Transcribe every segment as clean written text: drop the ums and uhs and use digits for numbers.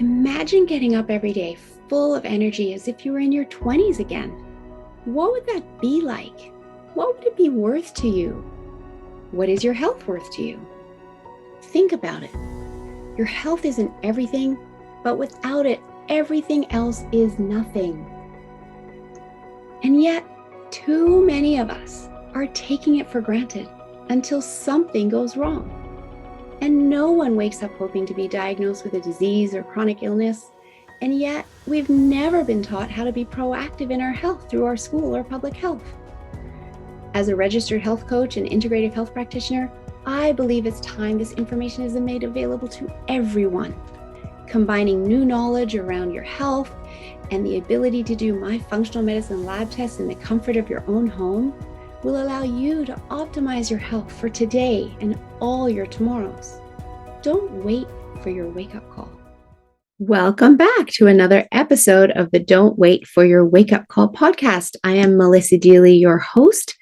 Imagine getting up every day full of energy as if you were in your 20s again. What would that be like? What would it be worth to you? What is your health worth to you? Think about it. Your health isn't everything, but without it, everything else is nothing. And yet, too many of us are taking it for granted until something goes wrong. And no one wakes up hoping to be diagnosed with a disease or chronic illness. And yet, we've never been taught how to be proactive in our health through our school or public health. As a registered health coach and integrative health practitioner, I believe it's time this information is made available to everyone. Combining new knowledge around your health and the ability to do my functional medicine lab tests in the comfort of your own home will allow you to optimize your health for today and all your tomorrows. Don't wait for your wake-up call. Welcome back to another episode of the Don't Wait for Your Wake-Up Call podcast. I am Melissa Deely, your host,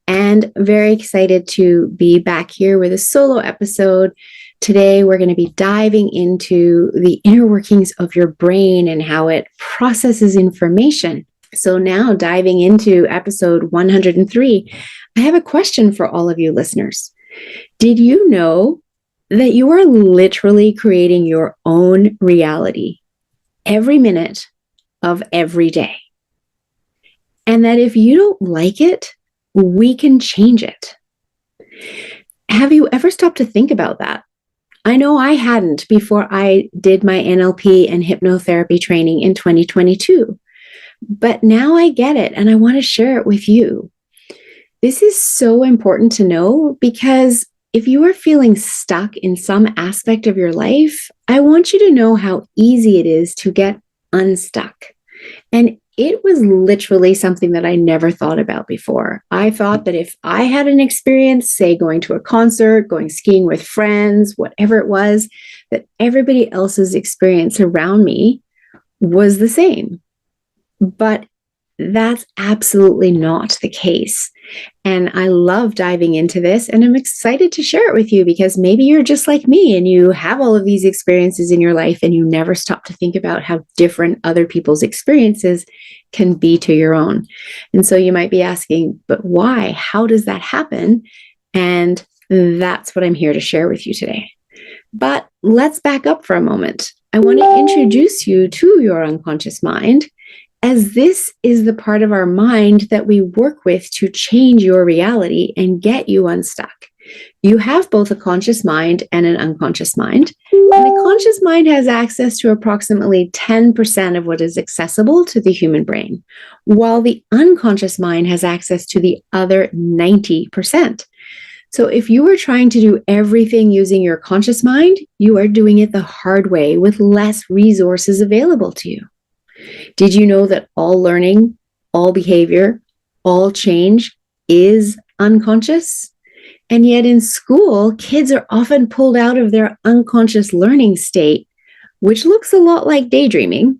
and very excited to be back here with a solo episode. Today, we're going to be diving into the inner workings of your brain and how it processes information. So now diving into episode 103, I have a question for all of you listeners. Did you know that you are literally creating your own reality every minute of every day? And that if you don't like it, we can change it. Have you ever stopped to think about that? I know I hadn't before I did my NLP and hypnotherapy training in 2022. But now I get it, and I want to share it with you. This is so important to know because if you are feeling stuck in some aspect of your life, I want you to know how easy it is to get unstuck. And it was literally something that I never thought about before. I thought that if I had an experience, say going to a concert, going skiing with friends, whatever it was, that everybody else's experience around me was the same. But that's absolutely not the case. And I love diving into this, and I'm excited to share it with you because maybe you're just like me and you have all of these experiences in your life and you never stop to think about how different other people's experiences can be to your own. And so you might be asking, but why? How does that happen? And that's what I'm here to share with you today. But let's back up for a moment. I want to introduce you to your unconscious mind, as this is the part of our mind that we work with to change your reality and get you unstuck. You have both a conscious mind and an unconscious mind. And the conscious mind has access to approximately 10% of what is accessible to the human brain, while the unconscious mind has access to the other 90%. So if you are trying to do everything using your conscious mind, you are doing it the hard way with less resources available to you. Did you know that all learning, all behavior, all change is unconscious? And yet in school, kids are often pulled out of their unconscious learning state, which looks a lot like daydreaming,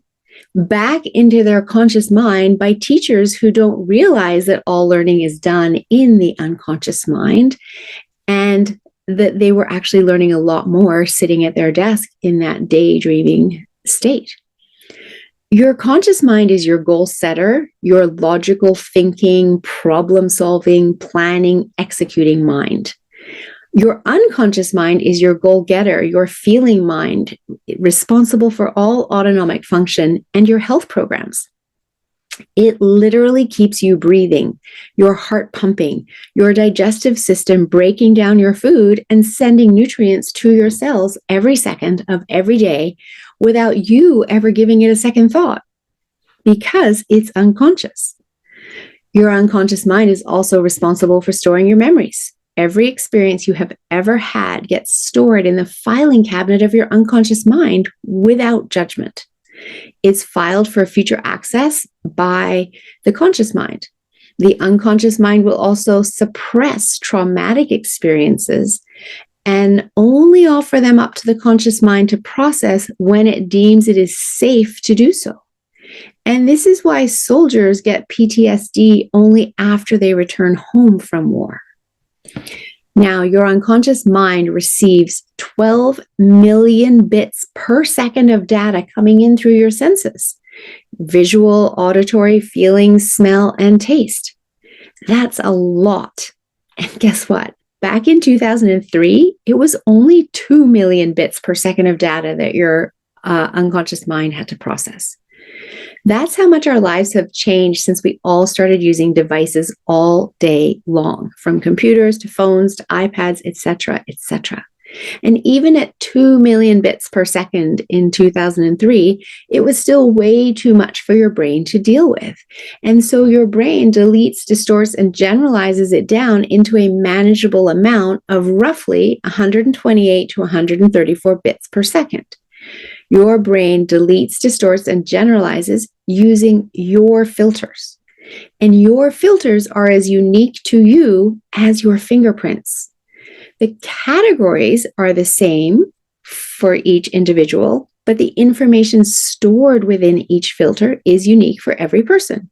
back into their conscious mind by teachers who don't realize that all learning is done in the unconscious mind and that they were actually learning a lot more sitting at their desk in that daydreaming state. Your conscious mind is your goal setter, your logical thinking, problem solving, planning, executing mind. Your unconscious mind is your goal getter, your feeling mind, responsible for all autonomic function and your health programs. It literally keeps you breathing, your heart pumping, your digestive system breaking down your food and sending nutrients to your cells every second of every day without you ever giving it a second thought, because it's unconscious. Your unconscious mind is also responsible for storing your memories. Every experience you have ever had gets stored in the filing cabinet of your unconscious mind without judgment. It's filed for future access by the conscious mind. The unconscious mind will also suppress traumatic experiences and only offer them up to the conscious mind to process when it deems it is safe to do so. And this is why soldiers get PTSD only after they return home from war. Now, your unconscious mind receives 12 million bits per second of data coming in through your senses: visual, auditory, feeling, smell, and taste. That's a lot. And guess what? Back in 2003, it was only 2 million bits per second of data that your unconscious mind had to process. That's how much our lives have changed since we all started using devices all day long, from computers to phones to iPads, etc., etc. And even at 2 million bits per second in 2003, it was still way too much for your brain to deal with. And so your brain deletes, distorts, and generalizes it down into a manageable amount of roughly 128 to 134 bits per second. Your brain deletes, distorts, and generalizes using your filters. And your filters are as unique to you as your fingerprints. The categories are the same for each individual, but the information stored within each filter is unique for every person.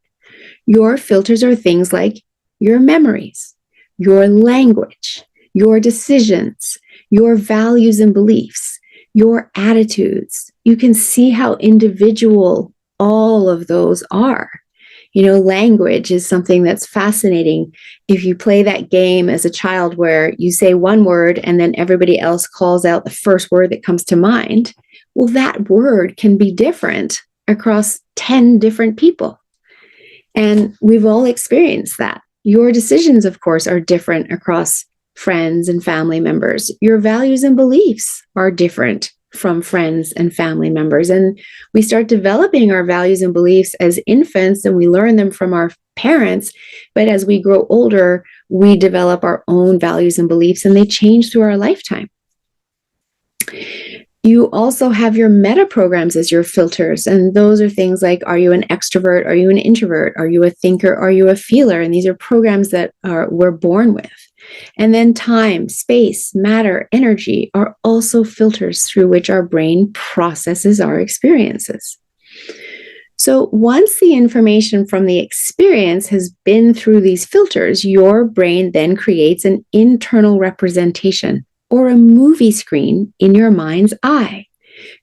Your filters are things like your memories, your language, your decisions, your values and beliefs, your attitudes. You can see how individual all of those are. You know, language is something that's fascinating. If you play that game as a child where you say one word and then everybody else calls out the first word that comes to mind, well, that word can be different across 10 different people. And we've all experienced that. Your decisions, of course, are different across friends and family members. Your values and beliefs are different from friends and family members. And we start developing our values and beliefs as infants, and we learn them from our parents. But as we grow older, we develop our own values and beliefs, and they change through our lifetime. You also have your meta programs as your filters. And those are things like, are you an extrovert? Are you an introvert? Are you a thinker? Are you a feeler? And these are programs that we're born with. And then time, space, matter, energy are also filters through which our brain processes our experiences. So once the information from the experience has been through these filters, your brain then creates an internal representation, or a movie screen in your mind's eye.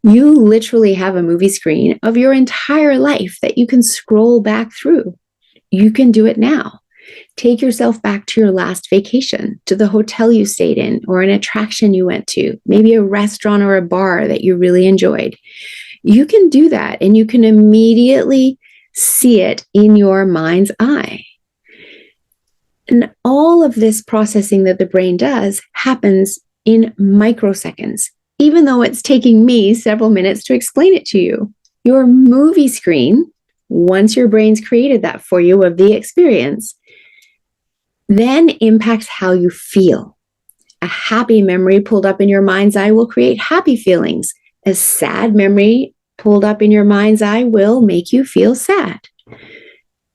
You literally have a movie screen of your entire life that you can scroll back through. You can do it now. Take yourself back to your last vacation, to the hotel you stayed in, or an attraction you went to, maybe a restaurant or a bar that you really enjoyed. You can do that, and you can immediately see it in your mind's eye. And all of this processing that the brain does happens in microseconds, even though it's taking me several minutes to explain it to you. Your movie screen, once your brain's created that for you of the experience, then impacts how you feel. A happy memory pulled up in your mind's eye will create happy feelings. A sad memory pulled up in your mind's eye will make you feel sad.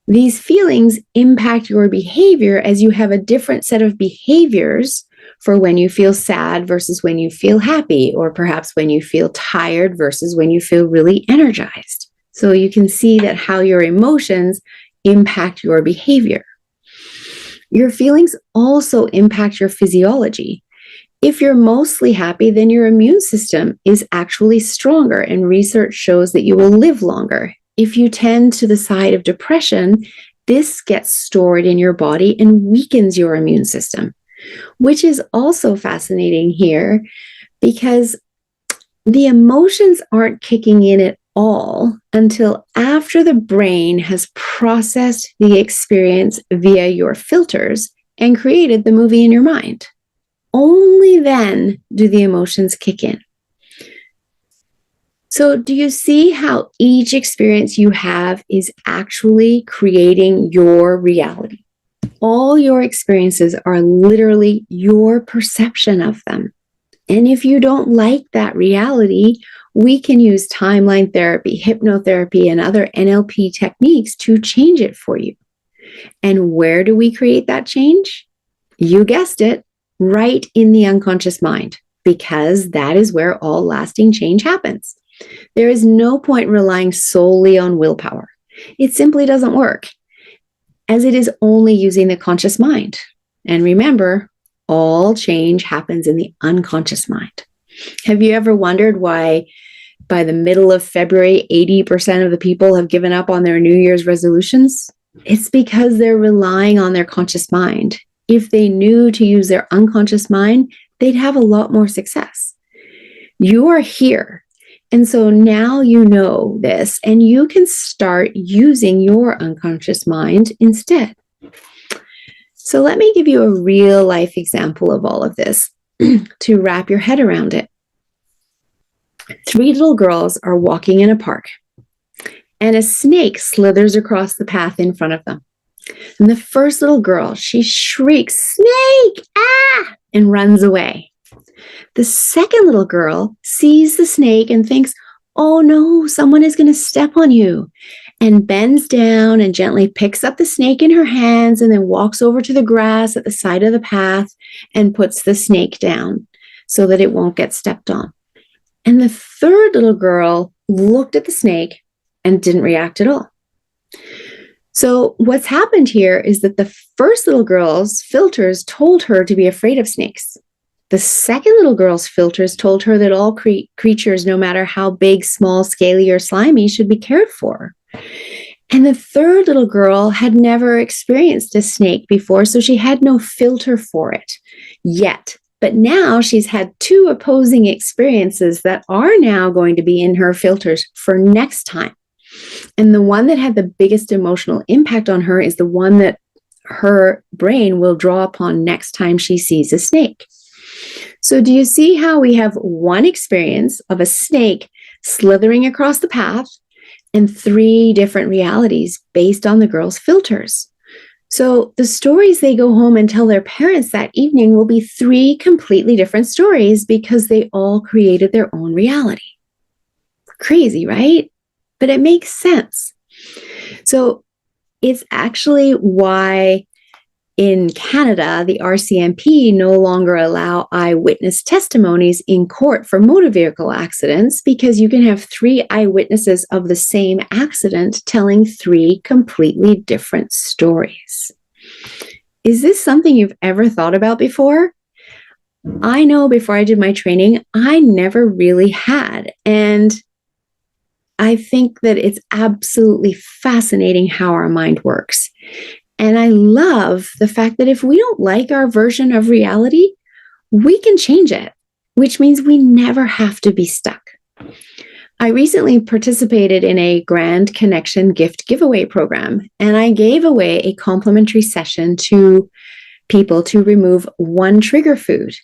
These feelings impact your behavior, as you have a different set of behaviors for when you feel sad versus when you feel happy, or perhaps when you feel tired versus when you feel really energized. So you can see that how your emotions impact your behavior. Your feelings also impact your physiology. If you're mostly happy, then your immune system is actually stronger, and research shows that you will live longer. If you tend to the side of depression, this gets stored in your body and weakens your immune system, which is also fascinating here because the emotions aren't kicking in at all until after the brain has processed the experience via your filters and created the movie in your mind. Only then do the emotions kick in. So do you see how each experience you have is actually creating your reality? All your experiences are literally your perception of them. And if you don't like that reality, we can use timeline therapy, hypnotherapy, and other NLP techniques to change it for you. And where do we create that change? You guessed it, right in the unconscious mind, because that is where all lasting change happens. There is no point relying solely on willpower. It simply doesn't work, as it is only using the conscious mind. And remember, all change happens in the unconscious mind. Have you ever wondered why by the middle of February, 80% of the people have given up on their New Year's resolutions? It's because they're relying on their conscious mind. If they knew to use their unconscious mind, they'd have a lot more success. You are here. And so now you know this, and you can start using your unconscious mind instead. So let me give you a real life example of all of this to wrap your head around it. 3 little girls are walking in a park, and a snake slithers across the path in front of them. And the first little girl, she shrieks, "Snake! Ah!" and runs away. The second little girl sees the snake and thinks, "Oh no, someone is going to step on you," and bends down and gently picks up the snake in her hands and then walks over to the grass at the side of the path and puts the snake down so that it won't get stepped on. And the third little girl looked at the snake and didn't react at all. So what's happened here is that the first little girl's filters told her to be afraid of snakes. The second little girl's filters told her that all creatures, no matter how big, small, scaly, or slimy, should be cared for. And the third little girl had never experienced a snake before, so she had no filter for it yet. But now she's had 2 opposing experiences that are now going to be in her filters for next time. And the one that had the biggest emotional impact on her is the one that her brain will draw upon next time she sees a snake. So do you see how we have one experience of a snake slithering across the path and 3 different realities based on the girl's filters? So the stories they go home and tell their parents that evening will be 3 completely different stories because they all created their own reality. Crazy, right? But it makes sense. So it's actually why in Canada, the RCMP no longer allow eyewitness testimonies in court for motor vehicle accidents because you can have 3 eyewitnesses of the same accident telling 3 completely different stories. Is this something you've ever thought about before? I know before I did my training, I never really had. And I think that it's absolutely fascinating how our mind works. And I love the fact that if we don't like our version of reality, we can change it, which means we never have to be stuck. I recently participated in a Grand Connection gift giveaway program, and I gave away a complimentary session to people to remove 1 trigger food.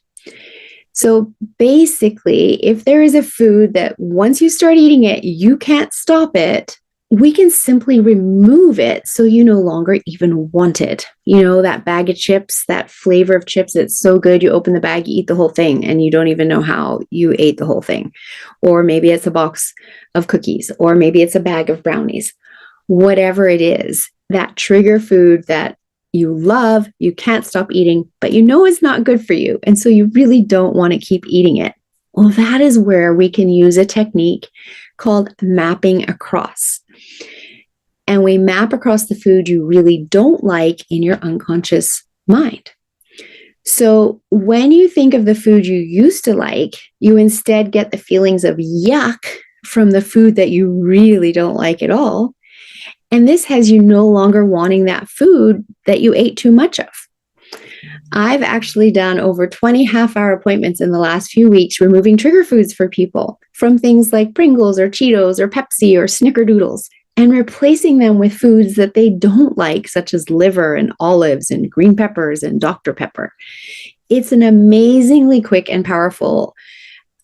So basically, if there is a food that once you start eating it, you can't stop it, we can simply remove it so you no longer even want it. You know, that bag of chips, that flavor of chips, it's so good, you open the bag, you eat the whole thing, and you don't even know how you ate the whole thing. Or maybe it's a box of cookies, or maybe it's a bag of brownies. Whatever it is, that trigger food that you love, you can't stop eating, but you know it's not good for you, and so you really don't want to keep eating it. Well, that is where we can use a technique called mapping across. And we map across the food you really don't like in your unconscious mind. So when you think of the food you used to like, you instead get the feelings of yuck from the food that you really don't like at all. And this has you no longer wanting that food that you ate too much of. I've actually done over 20 half-hour appointments in the last few weeks removing trigger foods for people from things like Pringles or Cheetos or Pepsi or Snickerdoodles and replacing them with foods that they don't like, such as liver and olives and green peppers and Dr. Pepper. It's an amazingly quick and powerful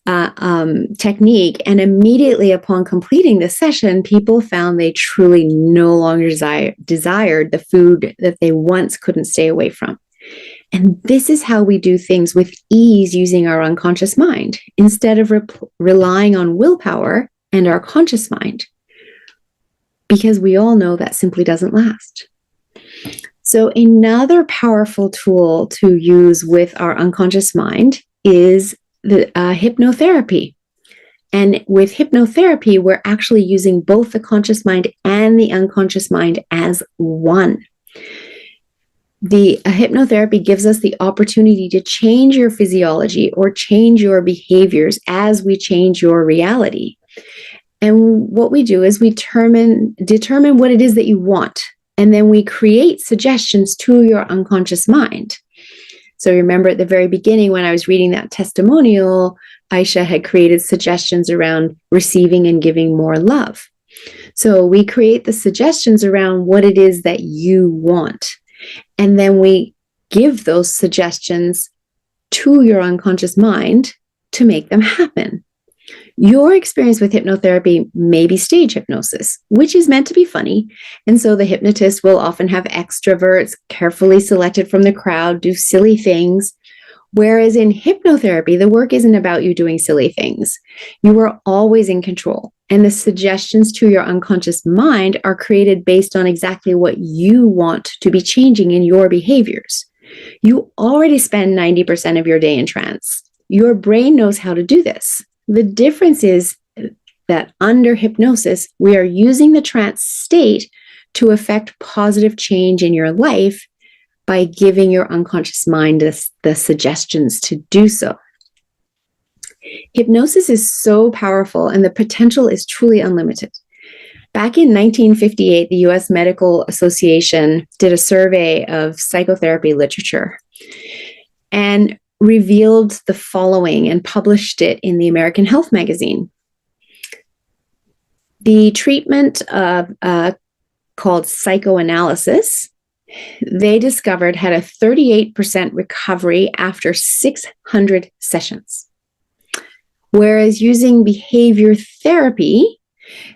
technique. And immediately upon completing the session, people found they truly no longer desired the food that they once couldn't stay away from. And this is how we do things with ease using our unconscious mind instead of relying on willpower and our conscious mind, because we all know that simply doesn't last. So another powerful tool to use with our unconscious mind is the hypnotherapy. And with hypnotherapy, we're actually using both the conscious mind and the unconscious mind as one. The hypnotherapy gives us the opportunity to change your physiology or change your behaviors as we change your reality. And what we do is we determine what it is that you want, and then we create suggestions to your unconscious mind. So remember at the very beginning when I was reading that testimonial, Aisha had created suggestions around receiving and giving more love. So we create the suggestions around what it is that you want. And then we give those suggestions to your unconscious mind to make them happen. Your experience with hypnotherapy may be stage hypnosis, which is meant to be funny. And so the hypnotist will often have extroverts carefully selected from the crowd do silly things. Whereas in hypnotherapy, the work isn't about you doing silly things. You are always in control. And the suggestions to your unconscious mind are created based on exactly what you want to be changing in your behaviors. You already spend 90% of your day in trance. Your brain knows how to do this. The difference is that under hypnosis, we are using the trance state to affect positive change in your life by giving your unconscious mind the suggestions to do so. Hypnosis is so powerful and the potential is truly unlimited. Back in 1958, the US Medical Association did a survey of psychotherapy literature and revealed the following and published it in the American Health magazine. The treatment of called psychoanalysis, they discovered had a 38% recovery after 600 sessions. Whereas using behavior therapy,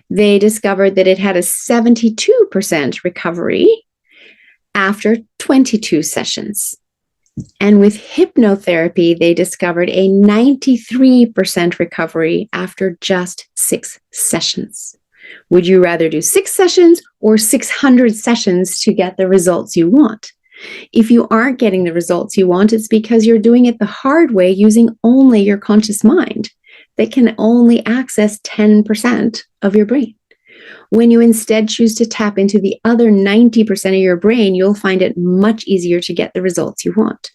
they discovered that it had a 72% recovery after 22 sessions. And with hypnotherapy, they discovered a 93% recovery after just 6 sessions. Would you rather do 6 sessions or 600 sessions to get the results you want? If you aren't getting the results you want, it's because you're doing it the hard way using only your conscious mind that can only access 10% of your brain. When you instead choose to tap into the other 90% of your brain, you'll find it much easier to get the results you want.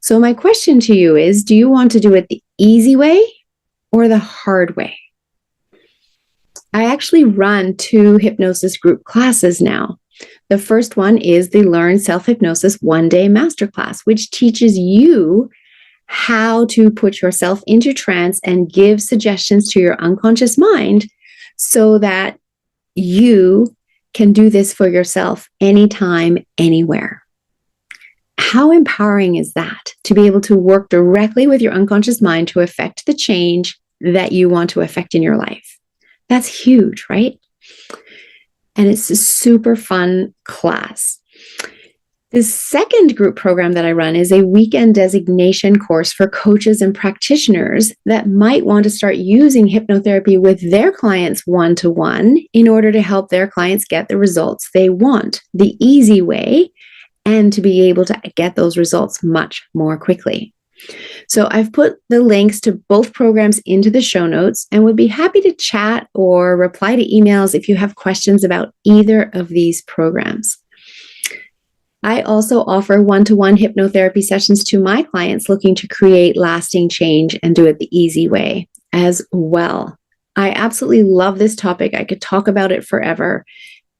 So my question to you is, do you want to do it the easy way or the hard way? I actually run 2 hypnosis group classes now. The first one is the Learn Self-Hypnosis One-Day Masterclass, which teaches you how to put yourself into trance and give suggestions to your unconscious mind so that you can do this for yourself anytime, anywhere. How empowering is that to be able to work directly with your unconscious mind to affect the change that you want to affect in your life? That's huge, right? And it's a super fun class. The second group program that I run is a weekend designation course for coaches and practitioners that might want to start using hypnotherapy with their clients one-to-one in order to help their clients get the results they want, the easy way, and to be able to get those results much more quickly. So I've put the links to both programs into the show notes and would be happy to chat or reply to emails if you have questions about either of these programs. I also offer one-to-one hypnotherapy sessions to my clients looking to create lasting change and do it the easy way as well. I absolutely love this topic. I could talk about it forever.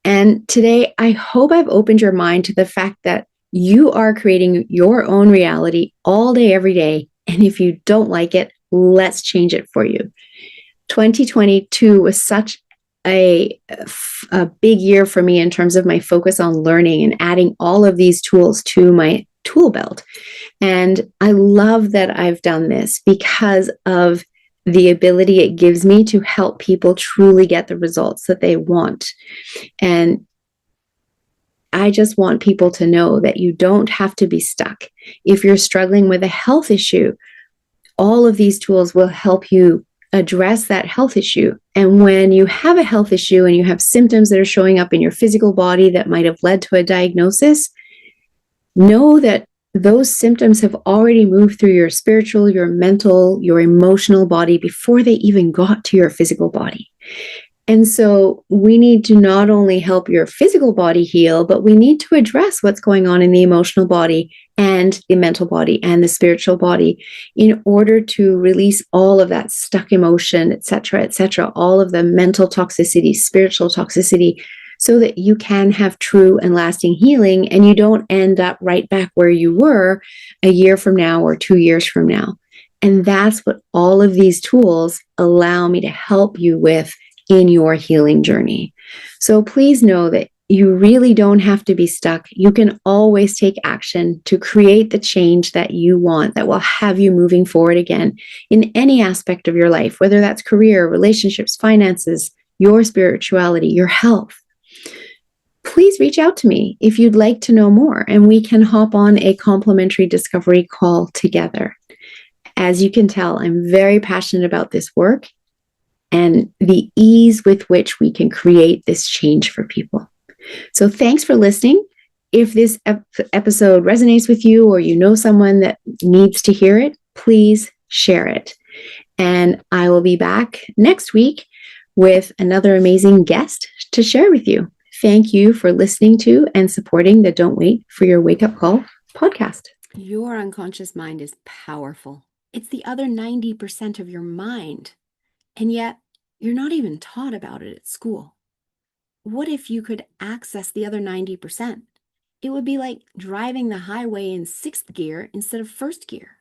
And today, I hope I've opened your mind to the fact that you are creating your own reality all day, every day. And if you don't like it, let's change it for you. 2022 was such a big year for me in terms of my focus on learning and adding all of these tools to my tool belt. And I love that I've done this because of the ability it gives me to help people truly get the results that they want. And I just want people to know that you don't have to be stuck. If you're struggling with a health issue, all of these tools will help you address that health issue. And when you have a health issue and you have symptoms that are showing up in your physical body that might have led to a diagnosis, know that those symptoms have already moved through your spiritual, your mental, your emotional body before they even got to your physical body. And so we need to not only help your physical body heal, but we need to address what's going on in the emotional body and the mental body and the spiritual body in order to release all of that stuck emotion, et cetera, all of the mental toxicity, spiritual toxicity, so that you can have true and lasting healing and you don't end up right back where you were a year from now or 2 years from now. And that's what all of these tools allow me to help you with in your healing journey. So please know that you really don't have to be stuck. You can always take action to create the change that you want that will have you moving forward again in any aspect of your life, whether that's career, relationships, finances, your spirituality, your health. Please reach out to me if you'd like to know more, and we can hop on a complimentary discovery call together. As you can tell, I'm very passionate about this work and the ease with which we can create this change for people. So thanks for listening. If this episode resonates with you or you know someone that needs to hear it, please share it. And I will be back next week with another amazing guest to share with you. Thank you for listening to and supporting the Don't Wait for Your Wake Up Call podcast. Your unconscious mind is powerful. It's the other 90% of your mind. And yet, you're not even taught about it at school. What if you could access the other 90%? It would be like driving the highway in sixth gear instead of first gear.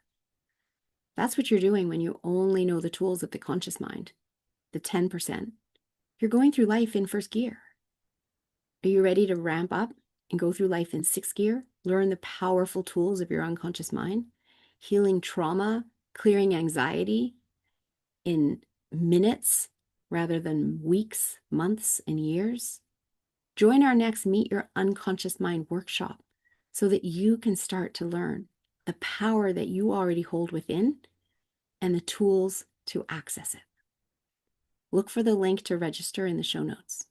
That's what you're doing when you only know the tools of the conscious mind, the 10%. You're going through life in first gear. Are you ready to ramp up and go through life in sixth gear? Learn the powerful tools of your unconscious mind, healing trauma, clearing anxiety in minutes rather than weeks, months, and years. Join our next Meet Your Unconscious Mind workshop so that you can start to learn the power that you already hold within and the tools to access it. Look for the link to register in the show notes.